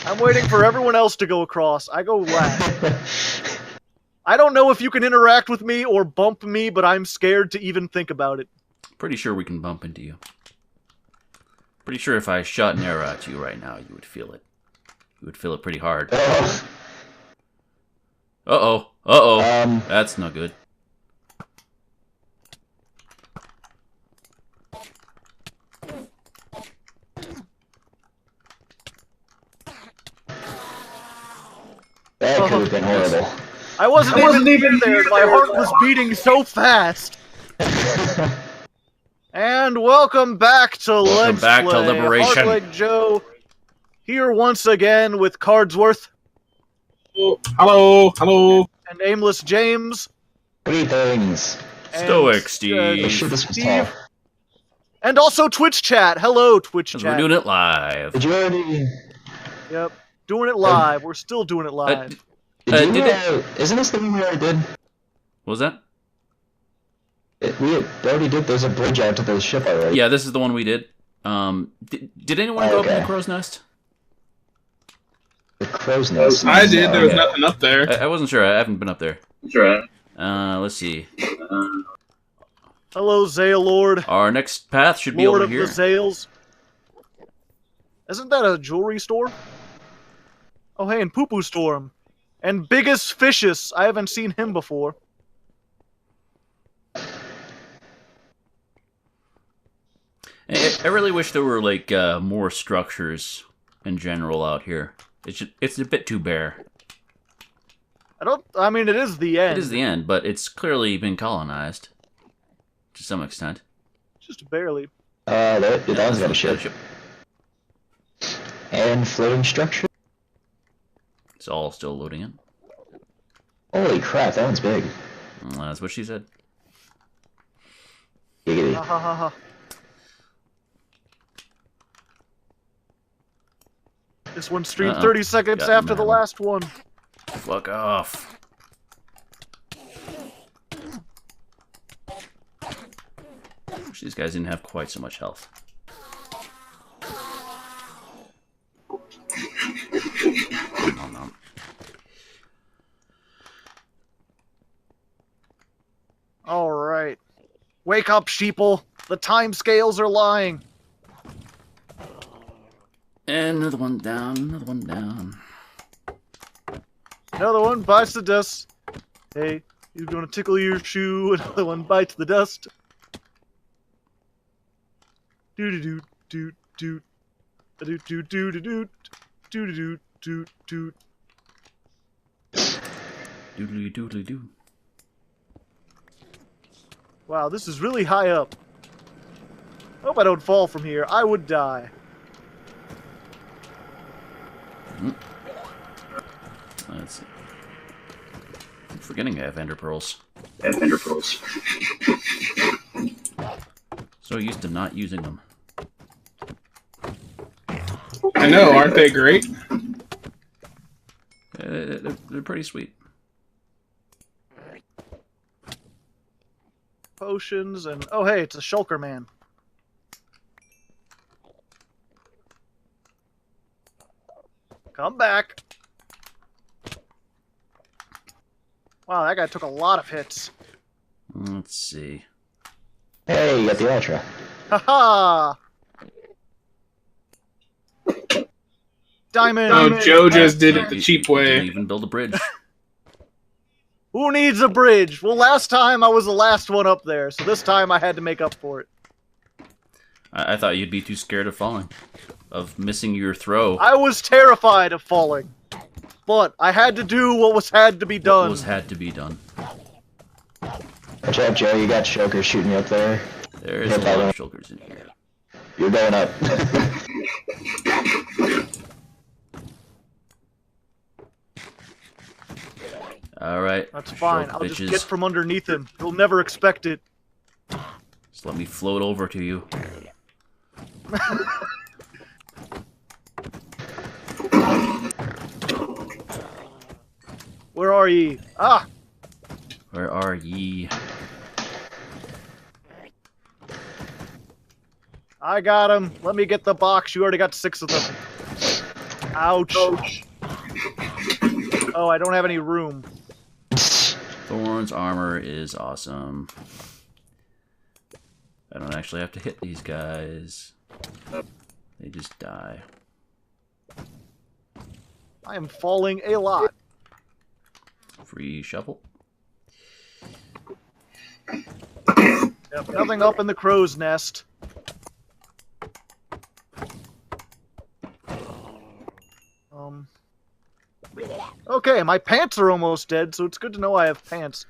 I'm waiting for everyone else to go across. I go last. I don't know if you can interact with me or bump me, but I'm scared to even think about it. Pretty sure we can bump into you. Pretty sure if I shot an arrow at you right now, you would feel it. You would feel it pretty hard. Uh-oh. Uh-oh. That's not good. That could have been horrible. I wasn't even there. My heart was beating so fast. And welcome back to Let's Play. Liberation. Hardleg Joe here once again with Cardsworth. Hello, hello. And Aimless James. Greetings. Stoic Steve. Steve. And also Twitch chat. Hello, Twitch chat. We're doing it live. Did you already... Yep. Doing it live. We're still doing it live. Isn't this the one we already did? What was that? We already did. There's a bridge out to the ship already. Yeah, this is the one we did. Did anyone go up in the crow's nest? The crow's nest? I did. There was nothing up there. I wasn't sure. I haven't been up there. Sure. Let's see. Hello, Zale Lord. Our next path should be Lord over here. of the Zales. Isn't that a jewelry store? Oh, hey, and Poo Poo Storm. And Biggest Fishes. I haven't seen him before. I really wish there were, like, more structures in general out here. It's a bit too bare. I mean, it is the end. It is the end, but it's clearly been colonized. To some extent. Just barely. That one's got a ship. And floating structure. It's all still loading in. Holy crap, that one's big. That's what she said. Giggity. Ha ha ha ha. This one streamed 30 seconds after the last one. Fuck off. Wish these guys didn't have quite so much health. No. Alright. Wake up, sheeple. The time scales are lying. And another one down, another one down. Another one bites the dust. Hey, you're gonna tickle your shoe. Another one bites the dust. Do-do-do-do-do. Do-do-do-do-do. Do-do-do-do-do. Doodly-doodly-doo. Wow, this is really high up. Hope I don't fall from here. I would die. Let's see. I'm forgetting I have ender pearls. So used to not using them. I know, aren't they great? They're pretty sweet. Potions and... Oh, hey, it's a shulker man. Come back. Wow, that guy took a lot of hits. Let's see. Hey, you got the elytra. Haha! Diamond! Oh, Joe just did it the cheap Didn't way. even build a bridge. Who needs a bridge? Well, last time I was the last one up there, so this time I had to make up for it. I thought you'd be too scared of falling. Of missing your throw. I was terrified of falling. But I had to do what had to be done. What had to be done. Watch out, Joe, you got shulkers shooting you up there. There's a lot of shulkers in here. You're going up. Alright. That's fine. shulk I'll bitches. just get from underneath him. You'll never expect it. Just let me float over to you. Where are ye? Ah! Where are ye? I got him. Let me get the box. You already got 6 of them. Ouch. Oh, I don't have any room. Thorns armor is awesome. I don't actually have to hit these guys. They just die. I am falling a lot. Free shovel. Yep, nothing up in the crow's nest. Okay, my pants are almost dead, so it's good to know I have pants.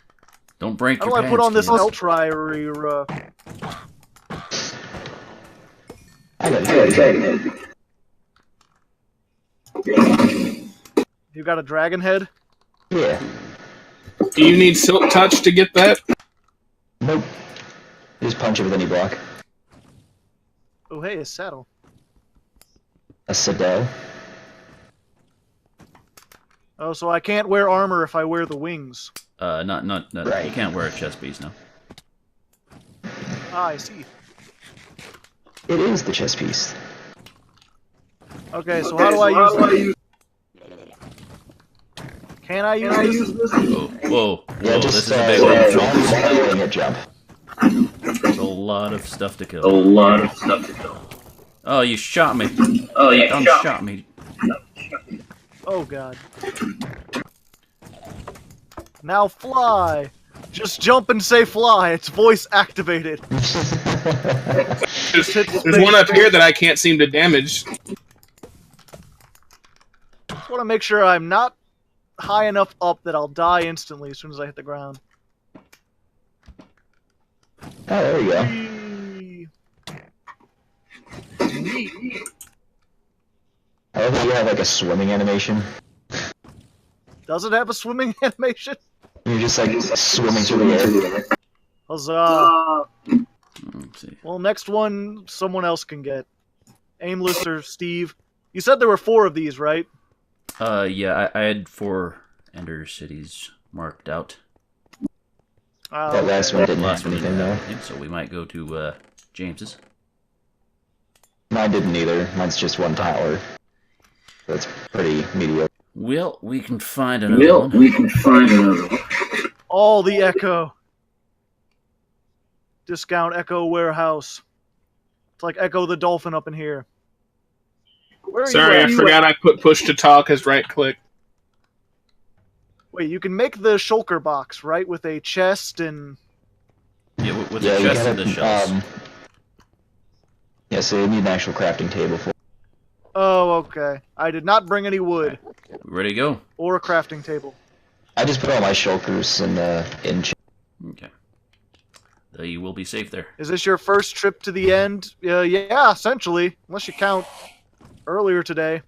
Don't break How your do pants. I put on this kids. elytra? I got a dragon head. You got a dragon head? Yeah. Do you need Silk Touch to get that? Nope. Just punch it with any block. Oh, hey, a saddle. A saddle. Oh, so I can't wear armor if I wear the wings. Not. Right. You can't wear a chest piece now. Ah, I see. It is the chess piece. Okay, so how do I use this? Can I use this? Whoa. Yeah, This just is a big one. letting it jump. There's a lot of stuff to kill. Oh, you shot me. Don't shot me. Oh, God. Now fly! Just jump and say fly. It's voice activated. There's one up here that I can't seem to damage. Just want to make sure I'm not high enough up that I'll die instantly as soon as I hit the ground. Oh, there you go. Whee! Neat. I love that you have like a swimming animation. Does it have a swimming animation? You're just like swimming through the air. Huzzah! Let's see. Well, next one someone else can get. Aimless or Steve. You said there were 4 of these, right? Yeah, I had 4 Ender cities marked out. That last one didn't Last have one anything didn't have though. anything, so we might go to James's. Mine didn't either. Mine's just one tower. That's pretty mediocre. Well, we can find another one. All the Echo. Discount Echo Warehouse. It's like Echo the Dolphin up in here. Where are Sorry, you I at? forgot I put push to talk as right click. Wait, you can make the shulker box, right? With a chest and... Yeah, with Yeah, the you chest and the shells. Yeah, so you need an actual crafting table for. Oh, okay. I did not bring any wood. Ready to go? Or a crafting table. I just put all my shulkers in. Okay. You will be safe there. Is this your first trip to the end? Yeah, essentially. Unless you count earlier today.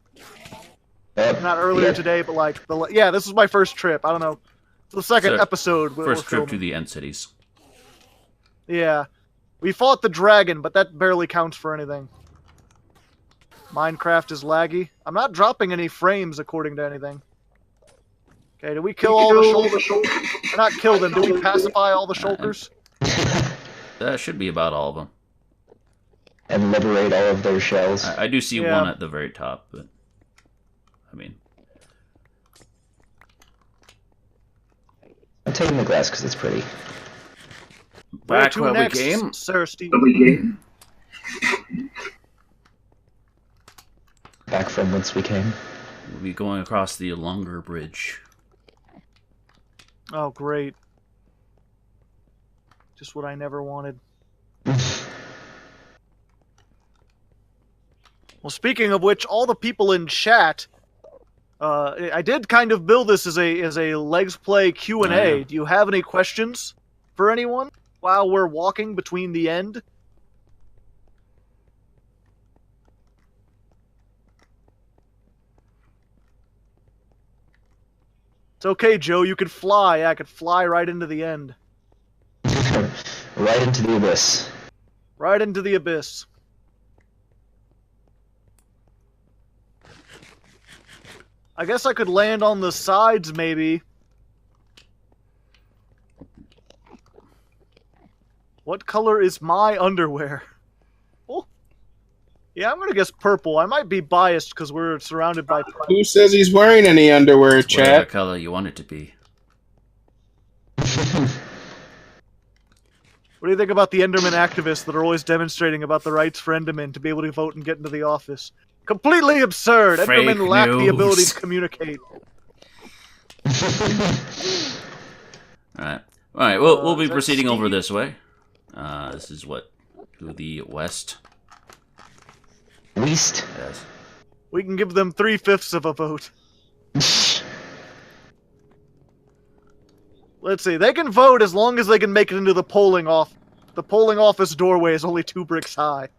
Not earlier today, but like... yeah, this is my first trip. I don't know. It's the second So, episode. we're First trip to filming. the End Cities. Yeah. We fought the dragon, but that barely counts for anything. Minecraft is laggy. I'm not dropping any frames according to anything. Okay, did we kill all the shulkers? Not kill them, did we pacify all the shulkers? That should be about all of them. And liberate all of their shells. I do see Yeah. one at the very top, but... I mean... I'm taking the glass because it's pretty. Where Back to where we next, came. Sir Steve? Back from whence we came. We'll be going across the longer bridge. Oh, great. Just what I never wanted. Well, speaking of which, all the people in chat, I did kind of build this as a Legs Play Q&A. Oh, yeah. Do you have any questions for anyone while we're walking between the end? It's okay, Joe. You could fly. I could fly right into the end. Right into the abyss. Right into the abyss. I guess I could land on the sides, maybe. What color is my underwear? Oh. Yeah, I'm gonna guess purple. I might be biased because we're surrounded by. Who says he's wearing any underwear, Whatever chat? color you want it to be. What do you think about the Enderman activists that are always demonstrating about the rights for Endermen to be able to vote and get into the office? Completely absurd. Fake Endermen lack the ability news. to communicate. Alright. Alright, we'll be is that proceeding over Steve? this way. This is what? To the west? Least. Yes. We can give them 3/5 of a vote. Let's see. They can vote as long as they can make it into the polling off. The polling office doorway is only 2 bricks high.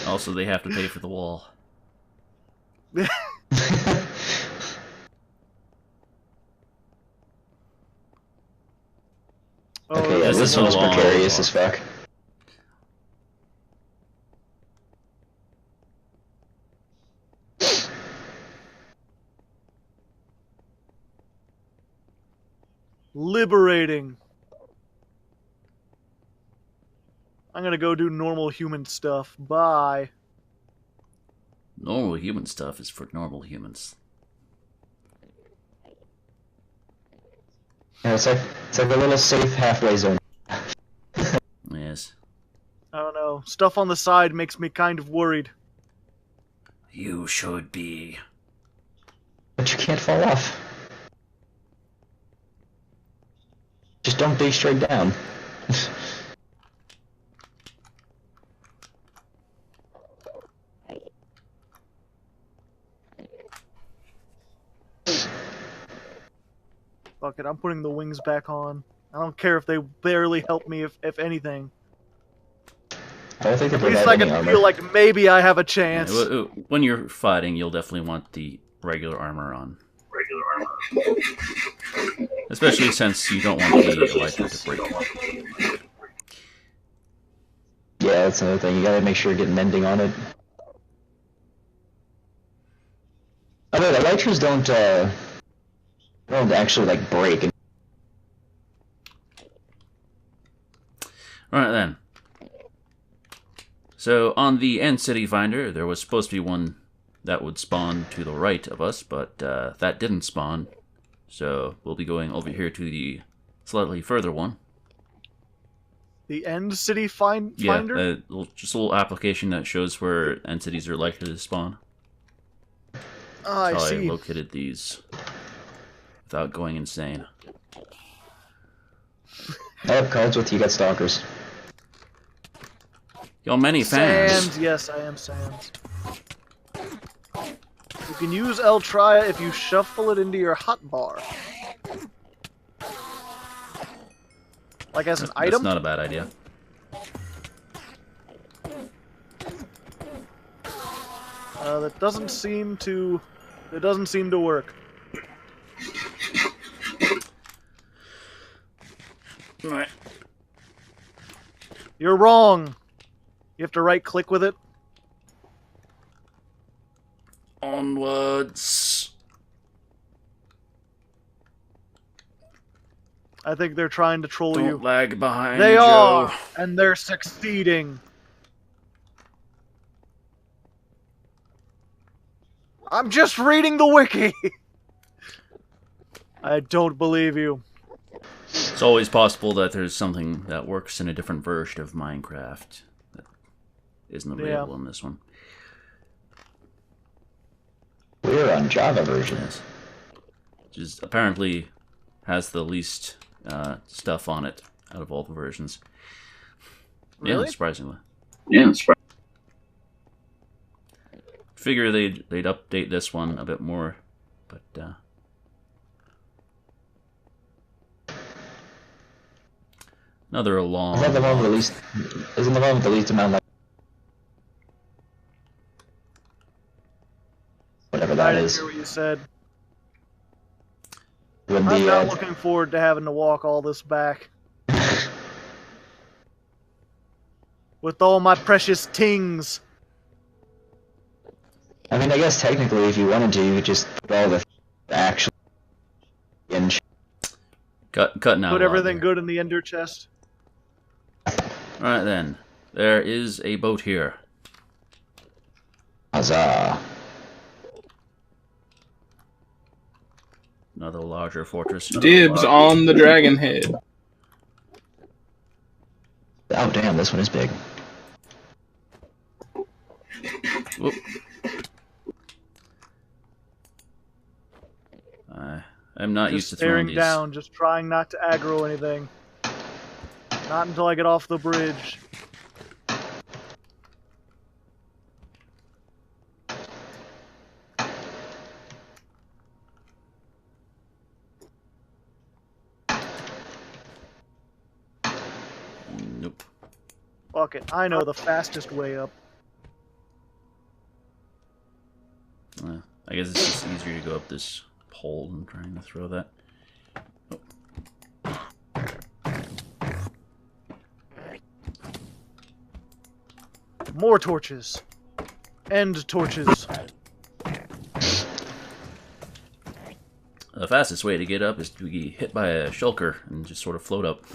Also, they have to pay for the wall. Okay, yeah, this this is one's a long precarious walk. as fuck. Liberating. I'm gonna go do normal human stuff. Bye. Normal human stuff is for normal humans. Yeah, it's like a little safe halfway zone. Yes. I don't know. Stuff on the side makes me kind of worried. You should be. But you can't fall off. Just don't dig straight down. Fuck it, I'm putting the wings back on. I don't care if they barely help me, if anything. I don't think they At least provide I any can armor. feel like maybe I have a Yeah, chance. when you're fighting, you'll definitely want the regular armor on. Especially since you don't want the elytra to break. Yeah, that's another thing. You gotta make sure you get mending on it. Oh wait, elytras don't actually like break. Alright then. So on the End City Finder, there was supposed to be one that would spawn to the right of us, but that didn't spawn. So we'll be going over here to the slightly further one. The End City Finder? Yeah, just a little application that shows where entities are likely to spawn. Ah, I That's how I see. located these without going insane. Oh, Cardsworth, you got stalkers. Yo, many fans. Sans, yes, I am Sans. You can use elytra if you shuffle it into your hotbar. Like as an That's item? not a bad idea. That doesn't seem to... It doesn't seem to work. Alright. You're wrong. You have to right-click with it. Onwards. I think they're trying to troll Don't you. lag behind, They Joe. are, and they're succeeding. I'm just reading the wiki. I don't believe you. It's always possible that there's something that works in a different version of Minecraft that isn't available in this one. We're on Java version. Yes. Which is apparently has the least stuff on it out of all the versions. Really? Yeah, surprisingly. Yeah, that's right. Figure they'd update this one a bit more, but another long. Is that the one with the least? Isn't the one with the least amount of whatever I that didn't is? hear what you said. When I'm the not looking forward to having to walk all this back. With all my precious tings. I mean, I guess technically, if you wanted to, you could just put all the actual inch. Cutting out. Put everything good in the ender chest. Alright then. There is a boat here. Huzzah. Another larger fortress. Dibs on the dragon head. Oh, damn, this one is big. Whoop. I'm not used to throwing staring these. down, just trying not to aggro anything. Not until I get off the bridge. Nope. Fuck it, I know the fastest way up. I guess it's just easier to go up this pole than trying to throw that. Oh. More torches. End torches. The fastest way to get up is to be hit by a shulker and just sort of float up.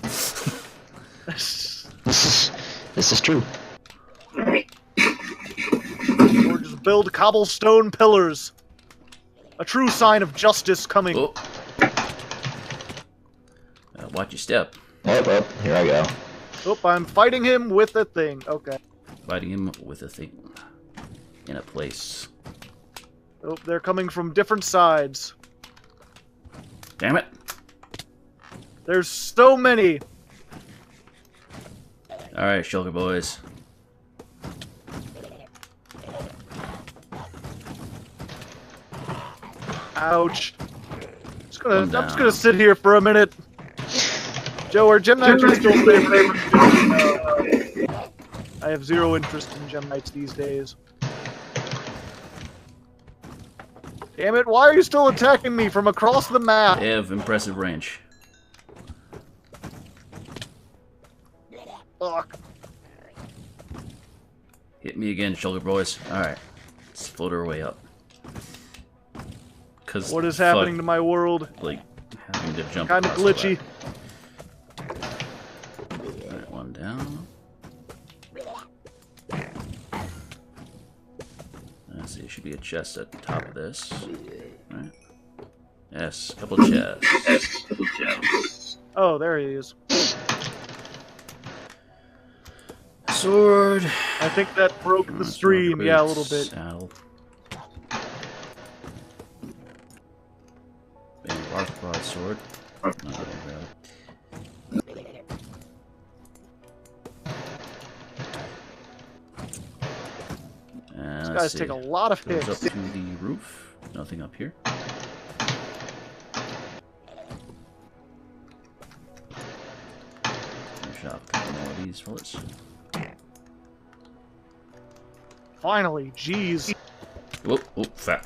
This is true. Or just build cobblestone pillars. A true sign of justice coming. Oh. Watch your step. Oh, here I go. Oop, I'm fighting him with a thing. Okay. Fighting him with a thing. In a place. Oh, they're coming from different sides. Damn it! There's so many. Alright, shulker boys. Ouch. I'm just gonna sit here for a minute. Joe, are gem knights still favorite? I have zero interest in gem knights these days. Damn it, why are you still attacking me from across the map? They have impressive range. Fuck. Hit me again, shulker boys. Alright. Let's float our way up. Cause What is happening to my world? like having to jump Kinda across the glitchy. map. Alright, one down. Let's see, there should be a chest at the top of this. Alright. Yes, couple chests. Oh, there he is. Sword. I think that broke the stream, yeah, a little bit. Saddle. And bark broadsword. Not gonna grab it. And These let's guys see. take a lot of Goes hits. up to the roof. Nothing up here. Finish off a couple more of these fellas. Finally, jeez. Whoop, whoop, fat.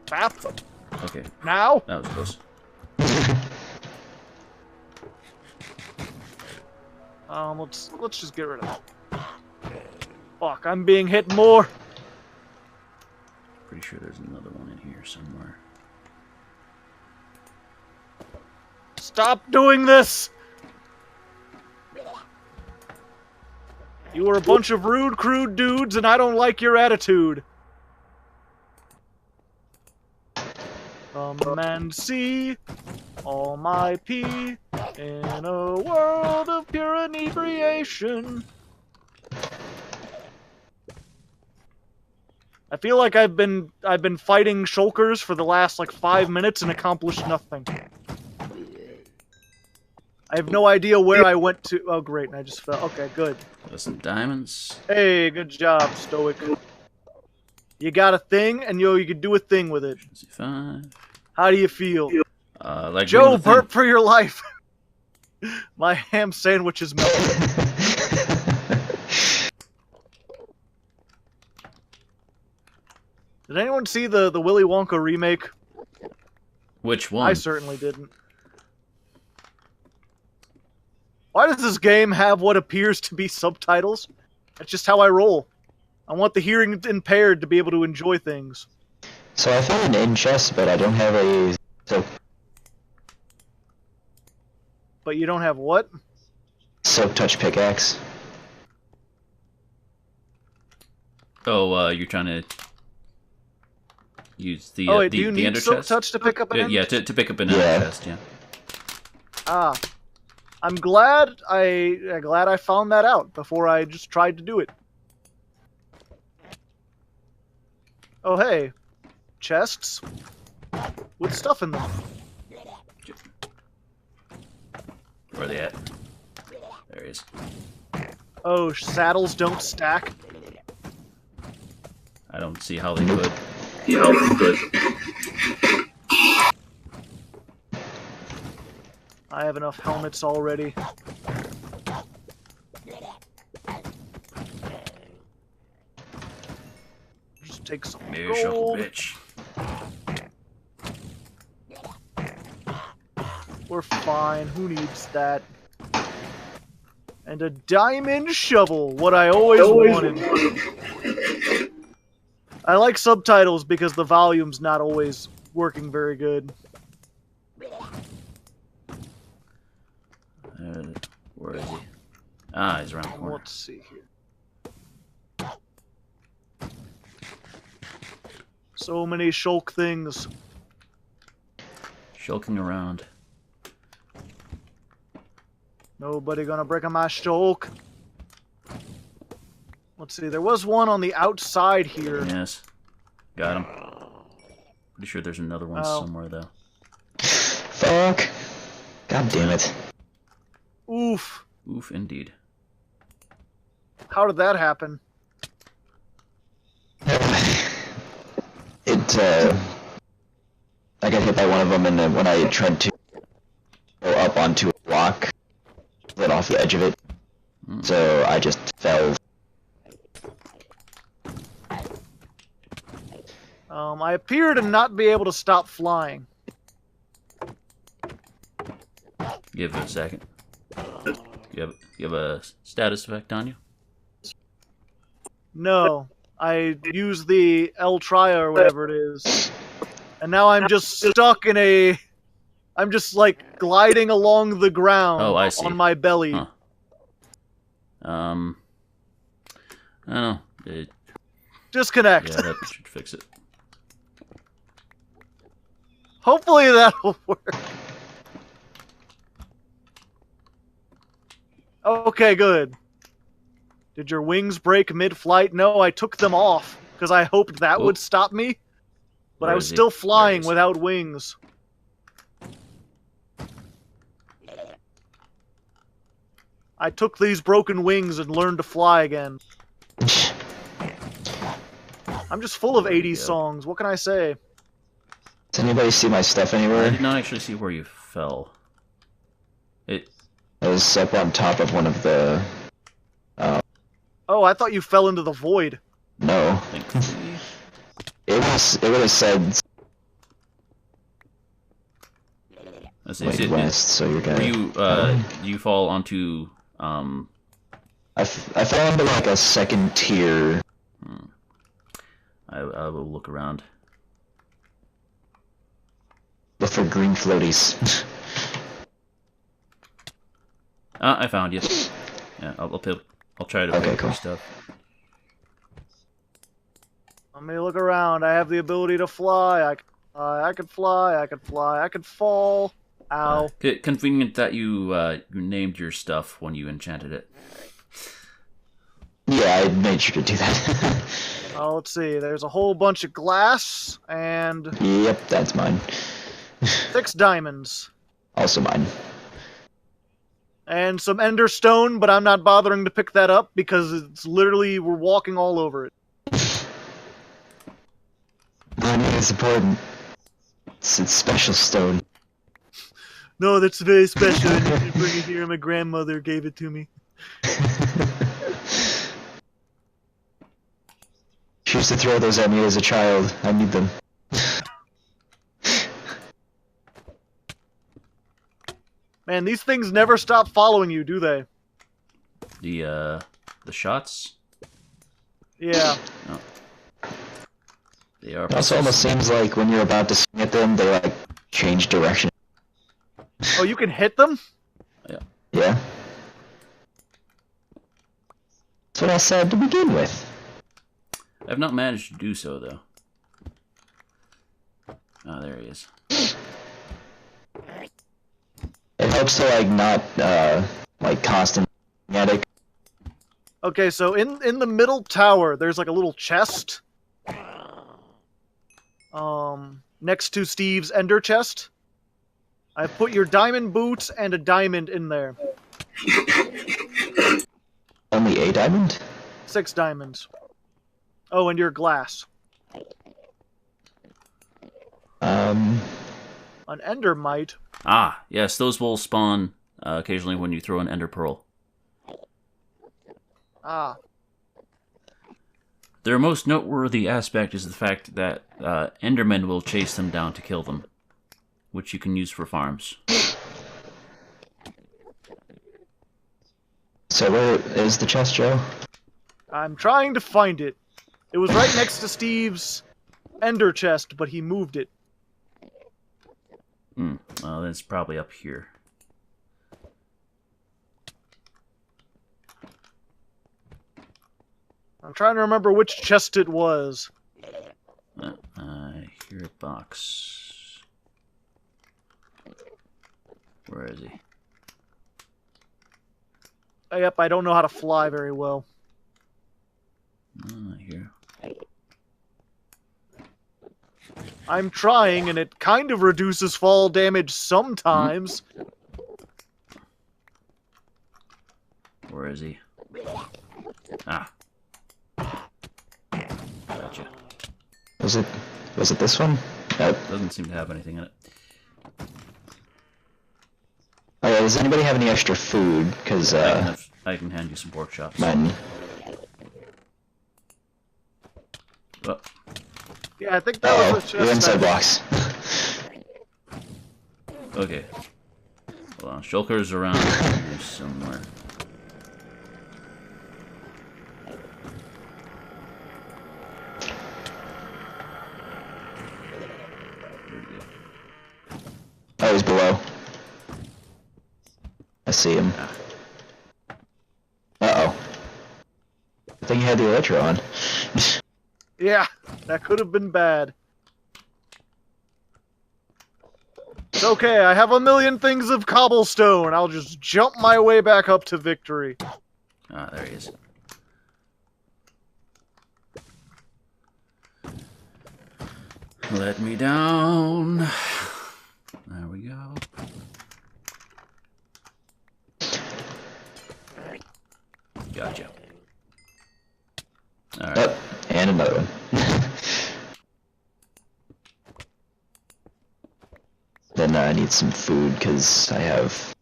Fap. Okay, Now? that was close. Let's just get rid of that. Fuck, I'm being hit more. Pretty sure there's another one in here somewhere. Stop doing this! You are a bunch of rude, crude dudes, and I don't like your attitude. Come and see all my pee in a world of pure inebriation. I feel like I've been fighting shulkers for the last like 5 minutes and accomplished nothing. I have no idea where I went to. Oh, great, and I just fell. Okay, good. Got some diamonds. Hey, good job, Stoic. You got a thing, and you can do a thing with it. 5. How do you feel? Like Joe, doing the thing. burp for your life. My ham sandwich is melted. Did anyone see the Willy Wonka remake? Which one? I certainly didn't. Why does this game have what appears to be subtitles? That's just how I roll. I want the hearing impaired to be able to enjoy things. So I found an in chest, but I don't have a... So, But you don't have what? Silk touch pickaxe. Oh, you're trying to use the Oh wait, the, do you the need ender silk chest? touch to pick up an end? Yeah, to pick up an ender chest. Yeah. Ah, I'm glad I found that out before I just tried to do it. Oh hey, chests with stuff in them. Where are they at? There he is. Oh, saddles don't stack. I don't see how they could. I have enough helmets already. Just take some Mere shuffle, gold. bitch. We're fine. Who needs that? And a diamond shovel. What I always wanted. I like subtitles because the volume's not always working very good. Where is he? Ah, he's around the corner. Let's see here. So many shulk things. Shulking around. Nobody gonna break on my shulk. Let's see, there was one on the outside here. Yes. Got him. Pretty sure there's another one somewhere, though. Fuck. God damn it. Oof. Oof, indeed. How did that happen? I got hit by one of them, and then when I tried to go up onto a block, lit off the edge of it, so I just fell. I appear to not be able to stop flying. Give it a second. You have a status effect on you? No. I used the elytra or whatever it is. And now I'm just stuck in a... I'm just, like, gliding along the ground I see. on my belly. Huh. I don't know. Disconnect. Yeah, that should fix it. Hopefully that'll work. Okay, good. Did your wings break mid-flight? No, I took them off, because I hoped that would stop me. But I was still flying without wings. I took these broken wings and learned to fly again. I'm just full of 80s songs, what can I say? Does anybody see my stuff anywhere? I did not actually see where you fell. I was up on top of one of the... Oh, I thought you fell into the void. No. Thankfully. It would have said... Let's see, Wait, west, so you're gonna... you fall onto... I fell into like a second tier. I will look around. Look for green floaties. I found you. Yeah, I'll try to pick your stuff. Let me look around. I have the ability to fly. I can fly. I can fly. I can fall. Ow. Convenient that you named your stuff when you enchanted it. Yeah, I made sure to do that. Oh, let's see. There's a whole bunch of glass and Yep, that's mine. 6 diamonds. Also mine. And some ender stone, but I'm not bothering to pick that up because it's literally, we're walking all over it. I mean, it's important. It's special stone. No, that's very special. I need to bring it here. My grandmother gave it to me. She used to throw those at me as a child. I need them. Man, these things never stop following you, do they? The shots? Yeah. No. They are. It also almost seems like when you're about to swing at them, they like change direction. Oh, you can hit them? Yeah. Yeah. what I said to begin with. I've not managed to do so, though. Ah, there he is. It helps to, like, not, like, constantly at it. Okay, so in the middle tower, there's like a little chest. Next to Steve's ender chest. I put your diamond boots and a diamond in there. Only a diamond? 6 diamonds. Oh, and your glass. An endermite. Ah, yes, those will spawn occasionally when you throw an ender pearl. Ah. Their most noteworthy aspect is the fact that endermen will chase them down to kill them, which you can use for farms. So where is the chest, Joe? I'm trying to find it. It was right next to Steve's ender chest, but he moved it. Well, then it's probably up here. I'm trying to remember which chest it was. I hear a box. Where is he? Yep, I don't know how to fly very well. Here. I'm trying, and it kind of reduces fall damage sometimes. Where is he? Ah. Gotcha. Was it this one? Nope. Doesn't seem to have anything in it. Okay, does anybody have any extra food? Because, I can hand you some pork chops. mine. Oh, Yeah, I think that was a You're chest. inside blocks. okay. Hold on. Shulker's around here somewhere. Oh, he's below. I see him. Uh-oh. I think he had the elytra on. Yeah, that could have been bad. It's okay, I have a million things of cobblestone. I'll just jump my way back up to victory. Ah, there he is. Let me down. There we go. Gotcha. Alright. Oh, and another one. Then I need some food, because I have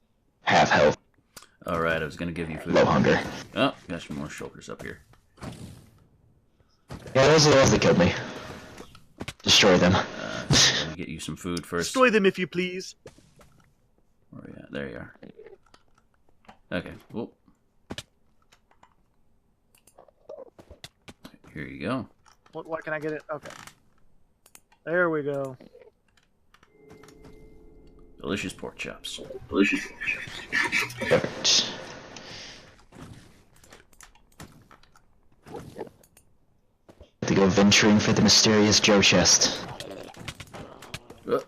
half health. Alright, I was gonna give you food. Low hunger. Oh, got some more shoulders up here. Yeah, those are the ones that killed me. Destroy them. Let me get you some food first. Destroy them if you please. Where are you at? There you are. Okay. Whoop. Here you go. Why can I get it? Okay. There we go. Delicious pork chops. Delicious. Perfect. To go venturing for the mysterious Joe chest. Alright.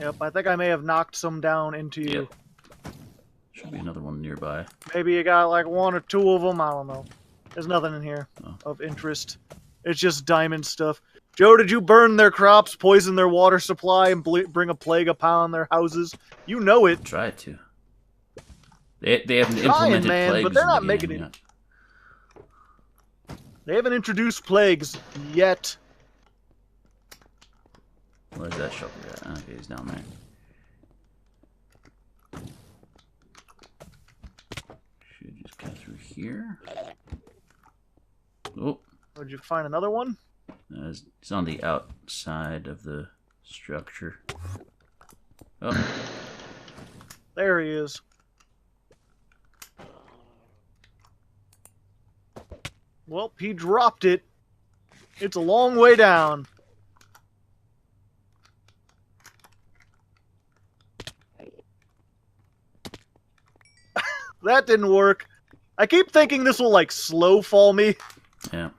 Yep, I think I may have knocked some down into you. Yep. Should be another one nearby. Maybe you got like 1 or 2 of them, I don't know. There's nothing in here of interest. It's just diamond stuff. Joe, did you burn their crops, poison their water supply, and bring a plague upon their houses? You know it. Tried to. They haven't Trying, implemented man, plagues but they're in the not game making it. yet. They haven't introduced plagues yet. Where's that shulker at? Okay, he's down there. Should just cut through here. Oh, Would you find another one? He's on the outside of the structure. Oh. There he is. Well, he dropped it. It's a long way down. That didn't work. I keep thinking this will, like, slow fall me. Yeah.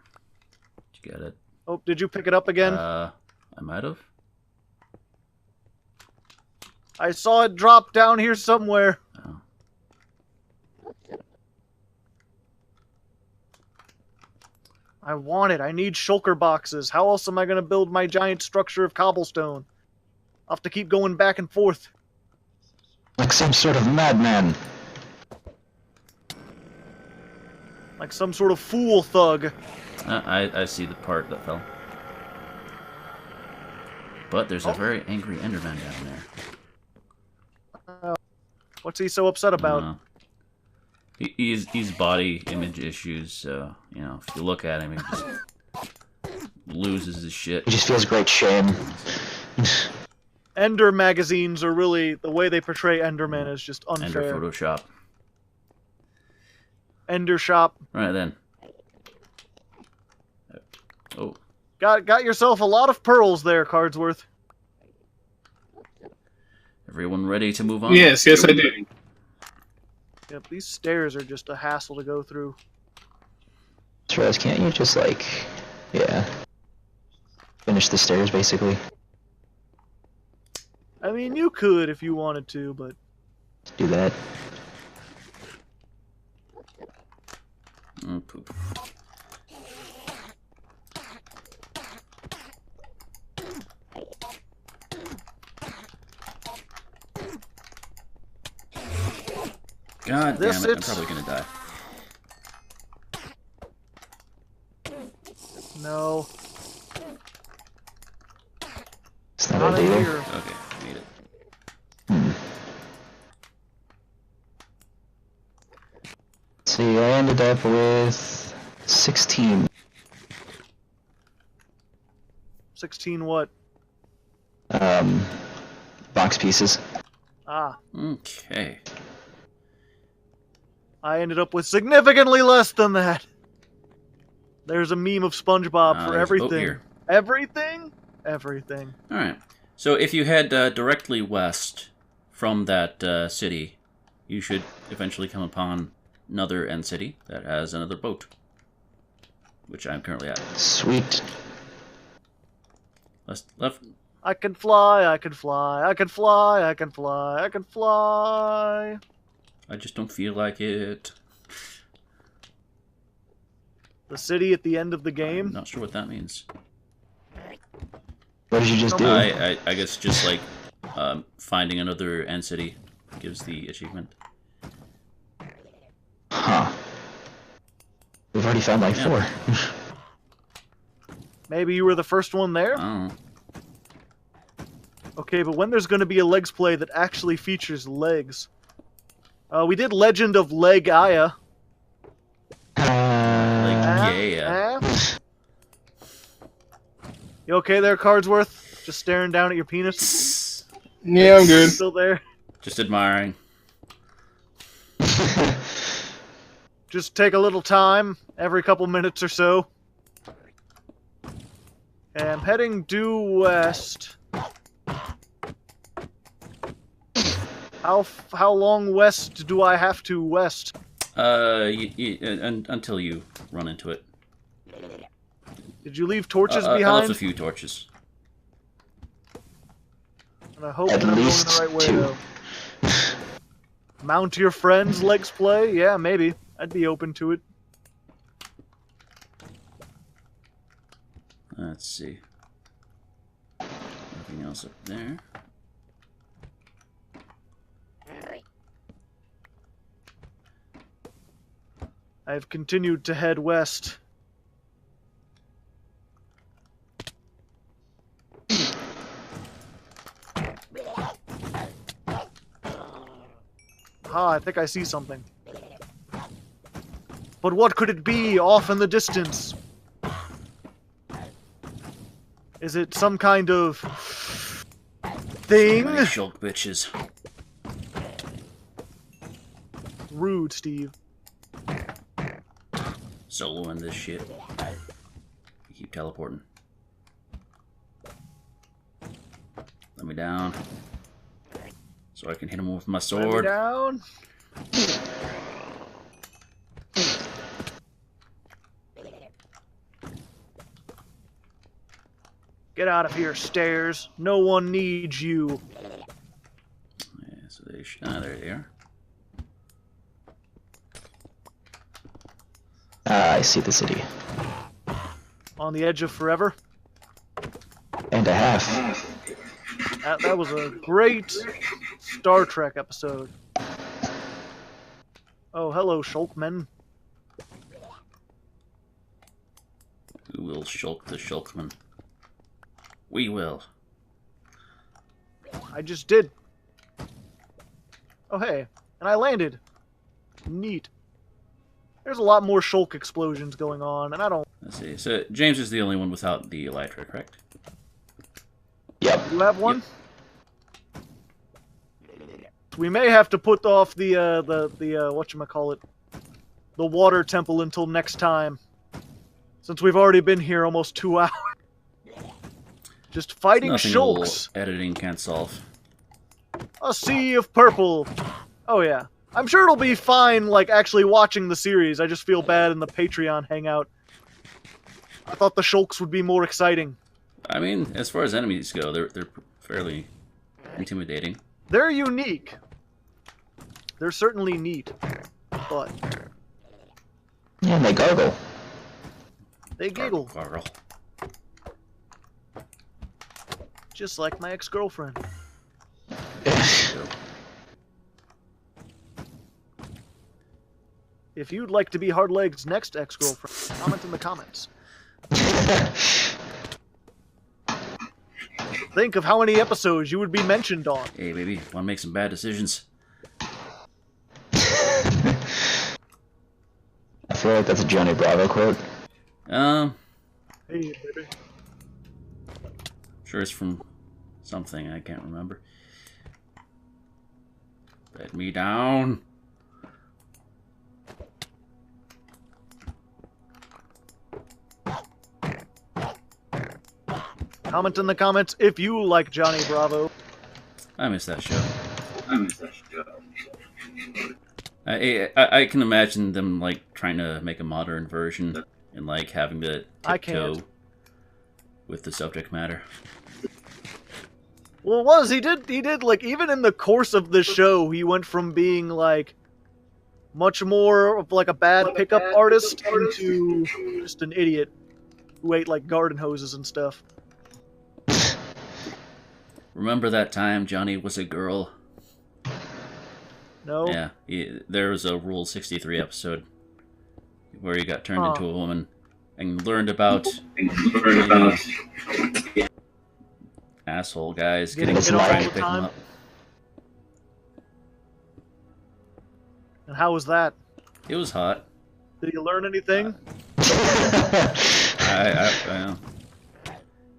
Did you get it? Oh, did you pick it up again? I might have. I saw it drop down here somewhere. Oh. I want it. I need shulker boxes. How else am I going to build my giant structure of cobblestone? I'll have to keep going back and forth. Like some sort of madman. Like some sort of fool thug. I see the part that fell. But there's a very angry Enderman down there. What's he so upset about? He's body image issues, so, you know, if you look at him, he just loses his shit. He just feels great shame. Ender magazines are really, the way they portray Enderman is just unfair. Ender Photoshop. Ender shop. Right then. Oh. Got yourself a lot of pearls there, Cardsworth. Everyone ready to move on? Yes, I do. Yep, these stairs are just a hassle to go through. Trez, can't you just, like, yeah, finish the stairs, basically? I mean, you could if you wanted to, but... Do that. Oh, poop. God damn it, I'm probably gonna die. No. It's not Not in ideal. here. Okay, made it. See, I ended up with 16. 16 what? Box pieces. Ah. Okay. I ended up with significantly less than that. There's a meme of SpongeBob for there's a boat everything. here. Everything? Everything. Alright. So if you head directly west from that city, you should eventually come upon another end city that has another boat. Which I'm currently at. Sweet. Left. I can fly, I can fly, I can fly, I can fly, I can fly. I just don't feel like it. The city at the end of the game? I'm not sure what that means. What did you just do? I guess just like finding another end city gives the achievement. Huh. We've already found like 4. Maybe you were the first one there? I don't know. Okay, but when there's going to be a legs play that actually features legs? We did Legend of Leg Aya. Yeah. You okay there, Cardsworth? Just staring down at your penis? Yeah, I'm good. Still there? Just admiring. Just take a little time, every couple minutes or so. And I'm heading due west. How long west do I have to west? Until you run into it. Did you leave torches I behind? left a few torches. And I hope At that I'm going least the right way, 2. though. Mount your friends legs play? Yeah, maybe. I'd be open to it. Let's see. Nothing else up there. I've continued to head west. I think I see something. But what could it be off in the distance? Is it some kind of thing? My shulk bitches. Rude, Steve. Soloing this shit. You keep teleporting. Let me down. So I can hit him with my Let me sword. down. Get out of here, stairs. No one needs you. Yeah, so they there they are. I see the city. On the edge of forever. And a half. That was a great Star Trek episode. Oh, hello, Shulkmen. Who will shulk the shulkman? We will. I just did. Oh, hey. And I landed. Neat. There's a lot more Shulk explosions going on, and I don't... Let's see. So James is the only one without the elytra, correct? Yep. You have one? We may have to put off the whatchamacallit, the water temple until next time. Since we've already been here almost 2 hours. Just fighting Nothing Shulks. editing can't solve. A sea of purple. Oh yeah. I'm sure it'll be fine, like, actually watching the series. I just feel bad in the Patreon hangout. I thought the Shulks would be more exciting. I mean, as far as enemies go, they're fairly intimidating. They're unique. They're certainly neat. But Yeah, and they gargle. they giggle. Gargle. Just like my ex-girlfriend. If you'd like to be Hardleg's next ex-girlfriend, comment in the comments. Think of how many episodes you would be mentioned on. Hey, baby, want to make some bad decisions? I feel like that's a Johnny Bravo quote. Hey, baby. Sure it's from something I can't remember. Let me down. Comment in the comments if you like Johnny Bravo. I miss that show. I can imagine them like trying to make a modern version and like having to I tiptoe can't. with the subject matter. Well, it was. He did, like, even in the course of the show, he went from being, like, much more of, like, a bad pickup artist into just an idiot who ate, like, garden hoses and stuff. Remember that time Johnny was a girl? No? Yeah, there was a Rule 63 episode where he got turned into a woman and learned about asshole guys getting hit all trying the to pick him time? up. And how was that? It was hot. Did you learn anything?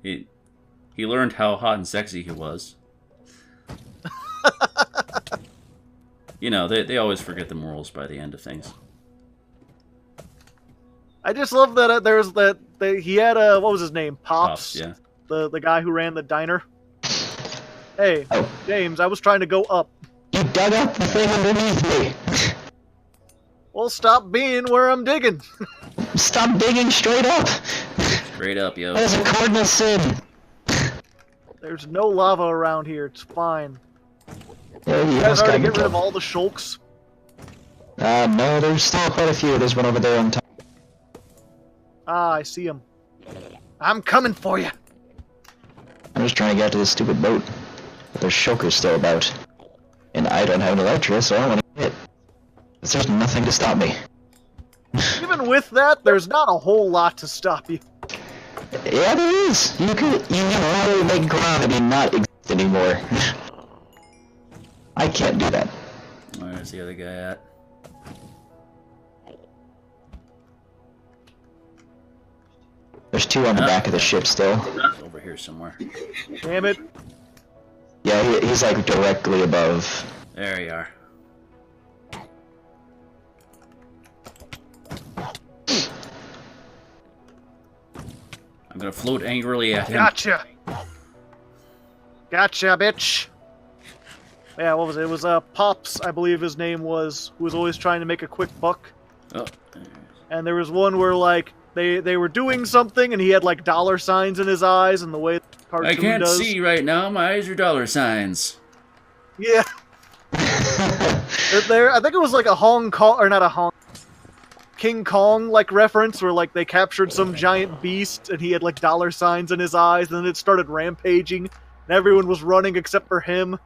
He learned how hot and sexy he was. You know, they always forget the morals by the end of things. I just love that there's that he had a, what was his name? Pops? Yeah. The guy who ran the diner. Hey, Oh. James, I was trying to go up. You dug up the thing underneath me. Well, stop being where I'm digging. Stop digging straight up. Straight up, yo. That is a cardinal sin. There's no lava around here. It's fine. Yeah, You you guys almost got already me get rid of killed. all the Shulks? No, there's still quite a few. There's one over there on top. Ah, I see him. I'm coming for you. I'm just trying to get to this stupid boat. But there's shulkers still about. And I don't have an elytra, so I don't want to hit. There's nothing to stop me. Even with that, there's not a whole lot to stop you. Yeah, there is. You can literally make gravity not exist anymore. I can't do that. Where's the other guy at? There's two on the back of the ship still. He's over here somewhere. Damn it. Yeah, he's like directly above. There you are. I'm gonna float angrily at him. Gotcha. Gotcha, bitch. Yeah, what was it? It was Pops, I believe his name was, who was always trying to make a quick buck. Oh. And there was one where, like, they were doing something and he had, like, dollar signs in his eyes and the way the cartoon I can't does. see right now. My eyes are dollar signs. Yeah. I think it was like a Hong Kong, or not a Hong King Kong, like, reference where, like, they captured some giant beast and he had, like, dollar signs in his eyes and then it started rampaging and everyone was running except for him.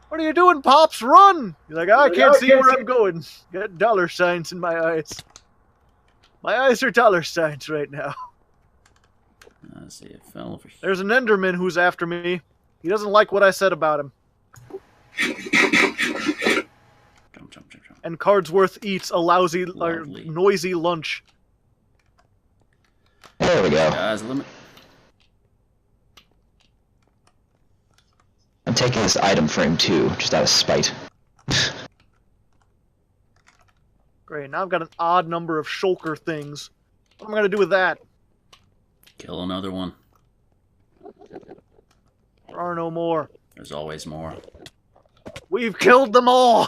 What are you doing, Pops? Run! He's like, I can't see where I'm going. Got dollar signs in my eyes. My eyes are dollar signs right now. Let's see, it fell over here. There's an Enderman who's after me. He doesn't like what I said about him. Jump, jump, jump, jump. And Cardsworth eats a lousy, or Lovely. noisy lunch. There we go. Guys, limit. I'm taking this item frame too, just out of spite. Great, now I've got an odd number of shulker things. What am I going to do with that? Kill another one. There are no more. There's always more. We've killed them all!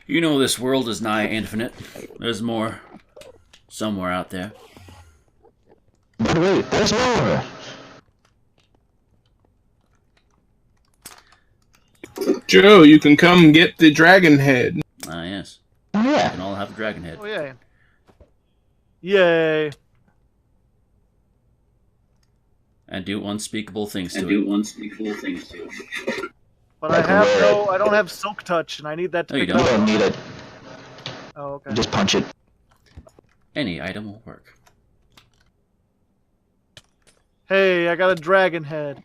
You know this world is nigh infinite. There's more somewhere out there. But wait, there's more! Joe, you can come get the dragon head. Ah, yes. Oh We yeah. can all have a dragon head. Oh, yay. Yay. And do unspeakable things to it. But I don't have Silk Touch, and I need that to No, you pick You up. don't need it. Oh, okay. Just punch it. Any item will work. Hey, I got a dragon head.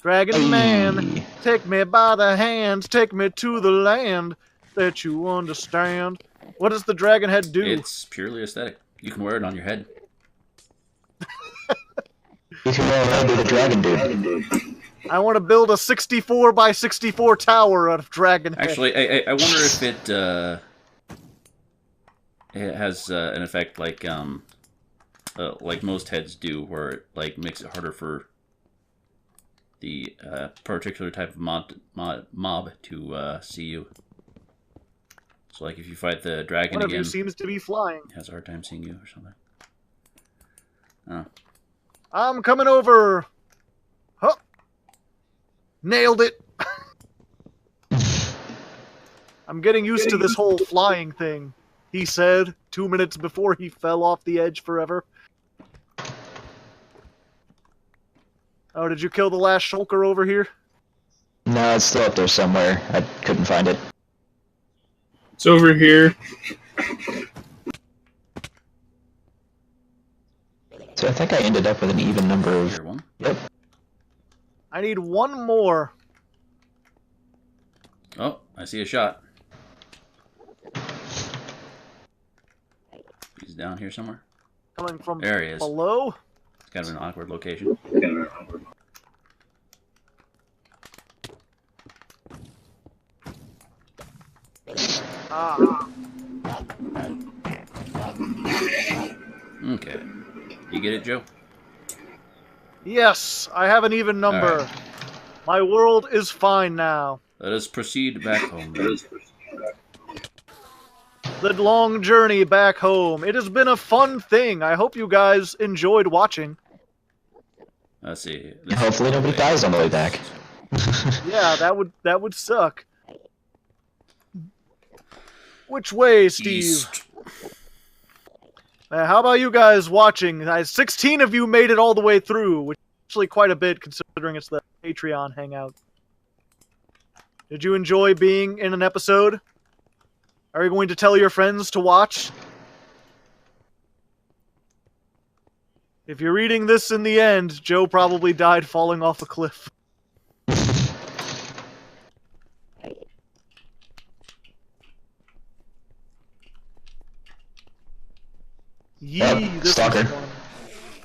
Dragon man, Hey. take me by the hands, take me to the land that you understand. What does the dragon head do? It's purely aesthetic. You can wear it on your head. You can roll be the dragon dude. I want to build a 64 by 64 tower out of dragon head. Actually, I wonder if it has an effect like most heads do, where it like makes it harder for the particular type of mob to see you. So, like, if you fight the dragon One of again, you seems to be flying. it has a hard time seeing you or something. Oh. I'm coming over. Huh. Nailed it. I'm getting used to this whole flying thing, he said 2 minutes before he fell off the edge forever. Oh, did you kill the last shulker over here? No, it's still up there somewhere. I couldn't find it. It's over here. So I think I ended up with an even number of... Here one. Yep. I need one more. Oh, I see a shot. He's down here somewhere. Coming from There he is. below. It's kind of an awkward location. Ah. Okay. You get it, Joe? Yes, I have an even number. All right. My world is fine now. Let us proceed back home. Then. The long journey back home. It has been a fun thing. I hope you guys enjoyed watching. Let's see. Hopefully nobody dies on the way back. Yeah, that would suck. Which way, Steve? East. How about you guys watching? 16 of you made it all the way through, which is actually quite a bit considering it's the Patreon hangout. Did you enjoy being in an episode? Are you going to tell your friends to watch? If you're reading this in the end, Joe probably died falling off a cliff. Yee, Yep, this stalker. is one.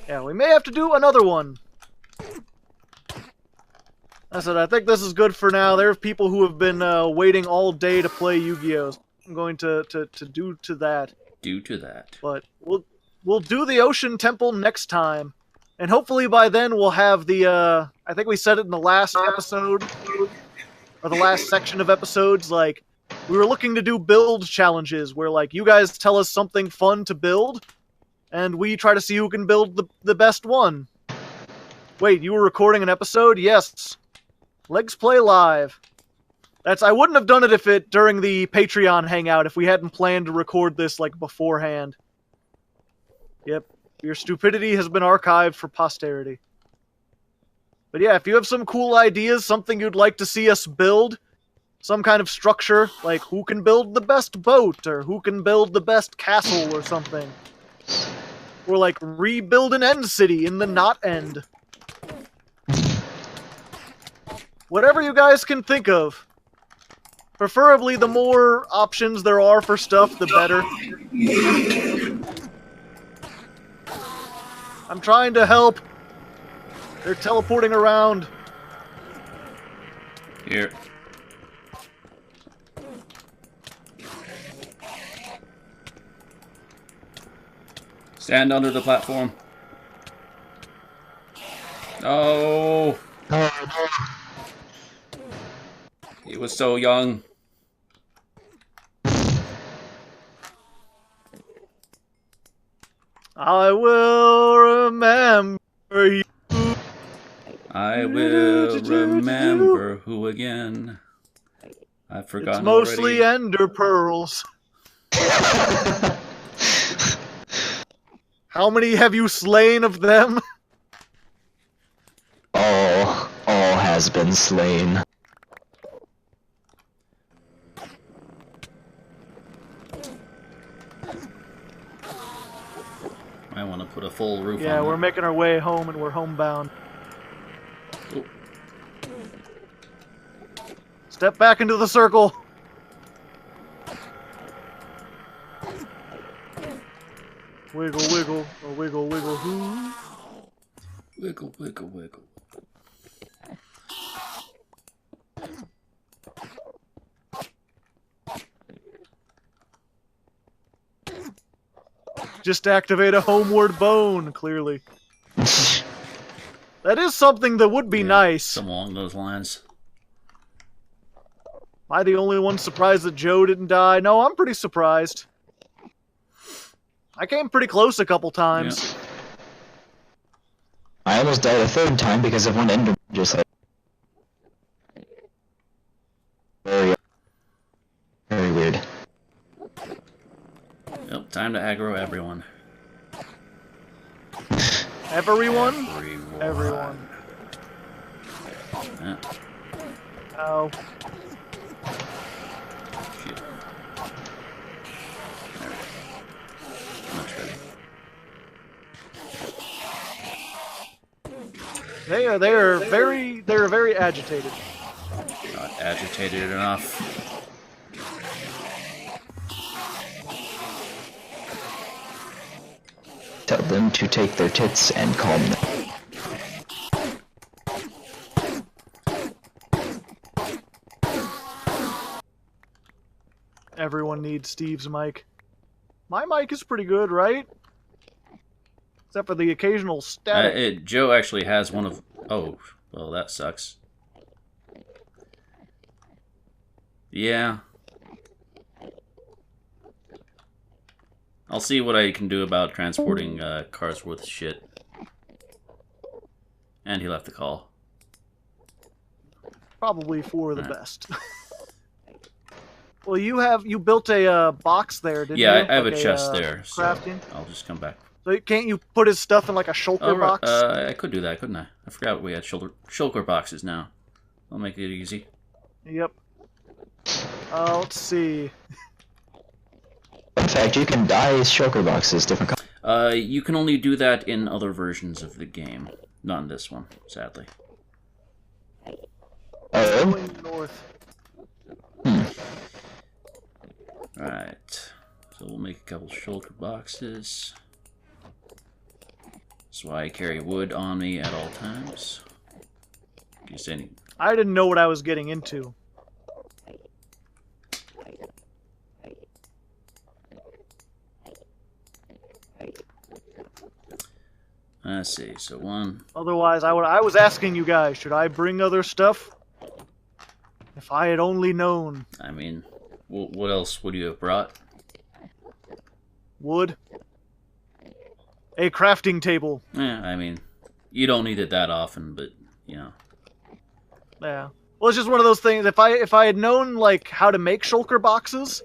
Yeah, we may have to do another one. I said, I think this is good for now. There are people who have been waiting all day to play Yu-Gi-Oh! I'm going to do to that. Due to that. But we'll do the Ocean Temple next time. And hopefully by then we'll have the, I think we said it in the last episode, or the last section of episodes, like, we were looking to do build challenges, where, like, you guys tell us something fun to build, and we try to see who can build the best one. Wait, you were recording an episode? Yes. Legs Play Live. I wouldn't have done it during the Patreon hangout if we hadn't planned to record this, like, beforehand. Yep. Your stupidity has been archived for posterity. But yeah, if you have some cool ideas, something you'd like to see us build, some kind of structure, like who can build the best boat, or who can build the best castle or something. Or like rebuild an end city in the not end. Whatever you guys can think of. Preferably the more options there are for stuff, the better. I'm trying to help. They're teleporting around. Here. Stand under the platform. Oh. He was so young. I will remember you. I will remember who again. I've forgotten It's mostly already. ender pearls. How many have you slain of them? All has been slain. I want to put a full roof on Yeah, we're it. making our way home and we're homebound. Oh. Step back into the circle. Wiggle, wiggle, or wiggle, wiggle, who? Wiggle, wiggle, wiggle. Just activate a homeward bone, clearly. That is something that would be Yeah, nice. Something along those lines. Am I the only one surprised that Joe didn't die? No, I'm pretty surprised. I came pretty close a couple times. Yeah. I almost died a third time because of one ender just like very weird. Yep, time to aggro everyone. Everyone? Everyone. Yeah. Ow. Shit. There we go. Much better. They are very agitated. Not agitated enough. Tell them to take their tits and calm them. Everyone needs Steve's mic. My mic is pretty good, right? Except for the occasional static. Joe actually has one of... Oh, well, that sucks. Yeah. I'll see what I can do about transporting Cardsworth shit. And he left the call. Probably for the best. Well, you built a box there, didn't you? Yeah, I have Like a chest there, so crafting. I'll just come back. So can't you put his stuff in like a shulker Oh, right. box? I could do that, couldn't I? I forgot we had shulker boxes now. I'll make it easy. Yep. Let's see. In fact, you can dye shulker boxes different colors. You can only do that in other versions of the game. Not in this one, sadly. Going north. Right. So we'll make a couple shulker boxes. That's why I carry wood on me at all times. In case any I didn't know what I was getting into. Let's see, so one... Otherwise, I was asking you guys, should I bring other stuff? If I had only known. I mean, what else would you have brought? Wood. A crafting table. I mean, you don't need it that often, but, you know. Yeah. Well, it's just one of those things. If I had known, like, how to make shulker boxes,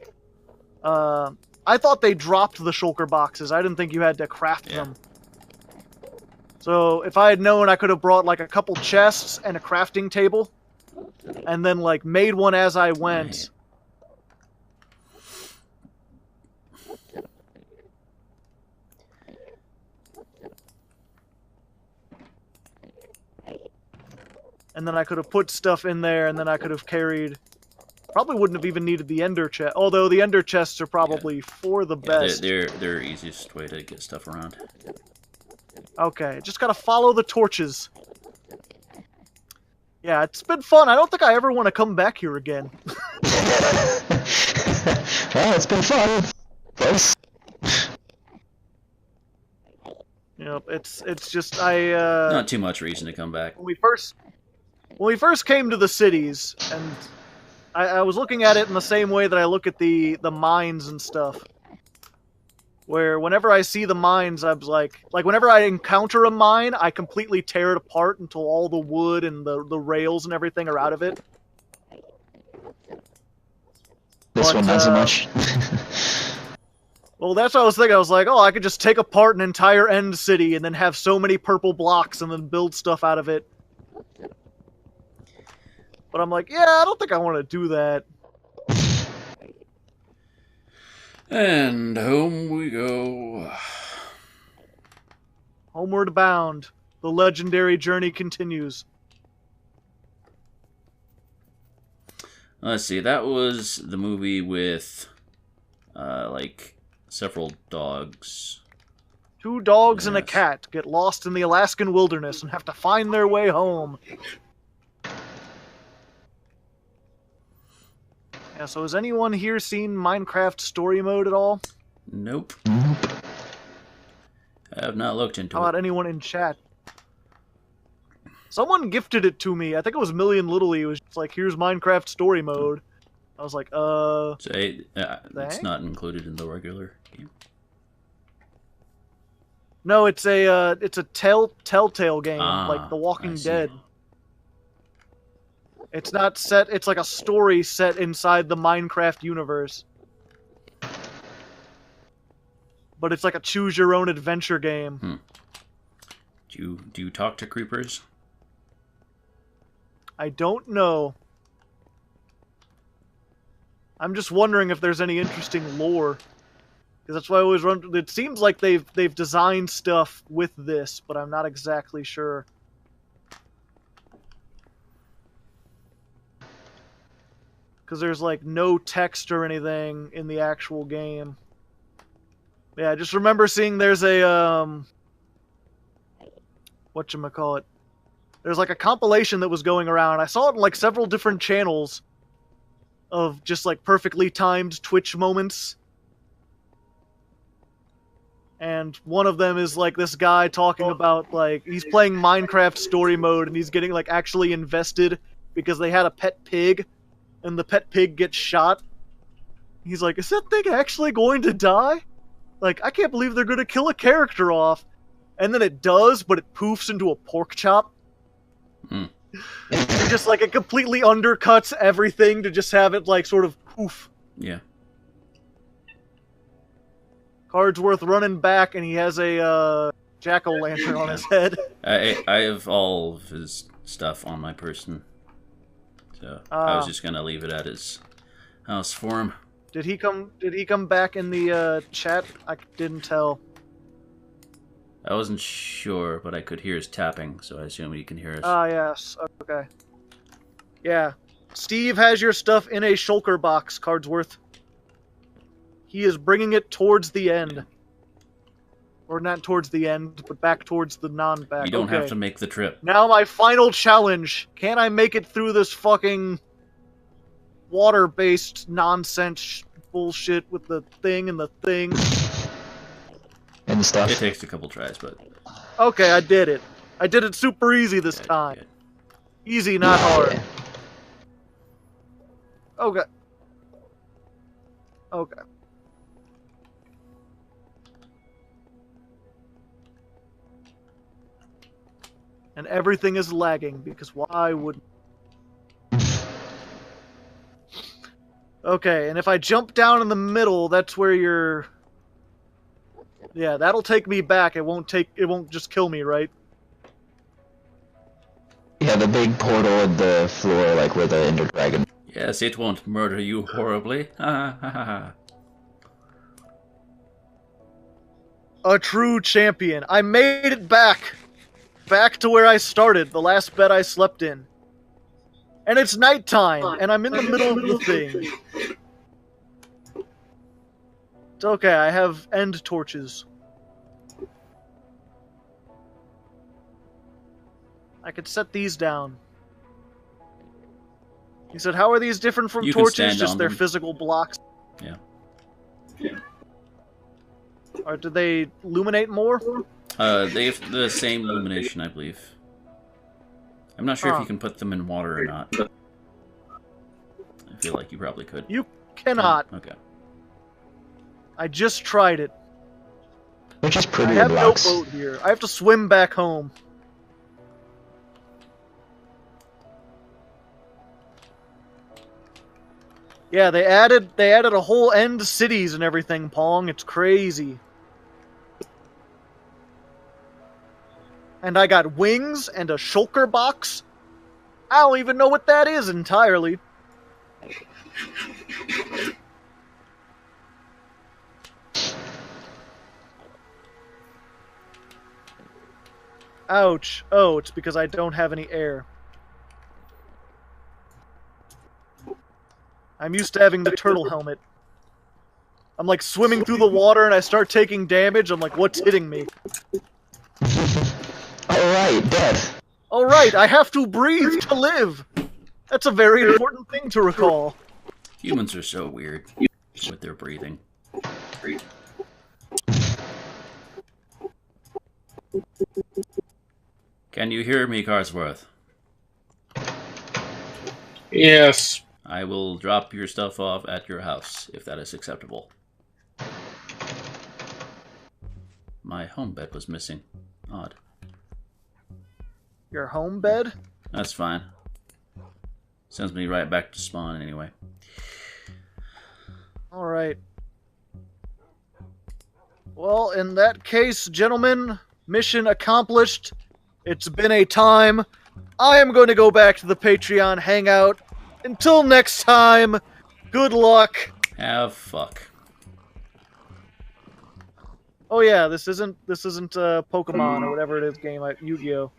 I thought they dropped the shulker boxes. I didn't think you had to craft them. So if I had known, I could have brought like a couple chests and a crafting table, and then like made one as I went. And then I could have put stuff in there, and then I could have carried... Probably wouldn't have even needed the ender chest, although the ender chests are probably for the best. They're easiest way to get stuff around. Okay, just gotta follow the torches. Yeah, it's been fun. I don't think I ever want to come back here again. Well, it's been fun. Thanks. Yep, it's just Not too much reason to come back. when we first came to the cities, and I was looking at it in the same way that I look at the mines and stuff. Where whenever I see the mines, I was like whenever I encounter a mine, I completely tear it apart until all the wood and the rails and everything are out of it. This one, not so much. Well, that's what I was thinking. I was like, oh, I could just take apart an entire end city and then have so many purple blocks and then build stuff out of it. But I'm like, yeah, I don't think I want to do that. And home we go. Homeward bound. The legendary journey continues. Let's see, that was the movie with, like, several dogs. 2 dogs and a Yes. cat get lost in the Alaskan wilderness and have to find their way home. Yeah, so has anyone here seen Minecraft Story Mode at all? Nope. I have not looked into How about it. anyone in chat? Someone gifted it to me. I think it was Million Littley. It was just like, here's Minecraft Story Mode. I was like, So, it's Thanks? not included in the regular game. No, it's a Telltale game, like The I Walking see. Dead. It's not set. It's like a story set inside the Minecraft universe. But it's like a choose-your-own-adventure game. Do you talk to creepers? I don't know. I'm just wondering if there's any interesting lore. Because that's why I always run... It seems like they've designed stuff with this, but I'm not exactly sure. Because there's, like, no text or anything in the actual game. Yeah, I just remember seeing there's a, whatchamacallit. There's, like, a compilation that was going around. I saw it in, like, several different channels of just, like, perfectly timed Twitch moments. And one of them is, like, this guy talking about, like, he's playing Minecraft Story Mode, and he's getting, like, actually invested because they had a pet pig. And the pet pig gets shot. He's like, is that thing actually going to die? Like, I can't believe they're going to kill a character off. And then it does, but it poofs into a pork chop. And just, like, it completely undercuts everything to just have it, like, sort of poof. Yeah. Cardsworth running back, and he has a jack-o'-lantern on his head. I have all of his stuff on my person. So I was just gonna leave it at his house for him. Did he come back in the chat? I didn't tell. I wasn't sure, but I could hear his tapping, so I assume he can hear us. Ah, yes. Okay. Yeah. Steve has your stuff in a shulker box, Cardsworth. He is bringing it towards the end. Or not towards the end, but back towards the non-back. You don't have Okay. to make the trip. Now my final challenge. Can I make it through this fucking water-based nonsense bullshit with the thing and the thing? And stuff. It takes a couple tries, but... Okay, I did it. I did it super easy this time. Good. Easy, not hard. Okay. Okay. And everything is lagging, because why would... Okay, and if I jump down in the middle, that's where you're... Yeah, that'll take me back. It won't just kill me, right? Yeah, the big portal at the floor, like where the Ender Dragon. Yes, it won't murder you horribly. Ha ha ha ha. A true champion. I made it back. Back to where I started, the last bed I slept in. And it's nighttime, and I'm in the middle of the thing. It's okay, I have end torches. I could set these down. He said, how are these different from You can torches? stand Just on their them. physical blocks. Yeah. Or do they illuminate more? They have the same illumination, I believe. I'm not sure if Huh. you can put them in water or not. I feel like you probably could. You cannot. Okay. I just tried it. Which is I pretty have blocks. no boat here. I have to swim back home. Yeah, they added a whole end cities and everything, Pong. It's crazy. And I got wings and a shulker box. I don't even know what that is entirely. Ouch. Oh, it's because I don't have any air. I'm used to having the turtle helmet. I'm like swimming through the water and I start taking damage. I'm like, what's hitting me? Alright, death. Alright, I have to breathe to live. That's a very important thing to recall. Humans are so weird with their breathing. Can you hear me, Cardsworth? Yes. I will drop your stuff off at your house, if that is acceptable. My home bed was missing. Odd. Your home bed? That's fine. Sends me right back to spawn anyway. Alright. Well, in that case, gentlemen, mission accomplished. It's been a time. I am going to go back to the Patreon hangout. Until next time, good luck. Have fuck. Oh yeah, this isn't Pokemon or whatever it is game, Yu-Gi-Oh.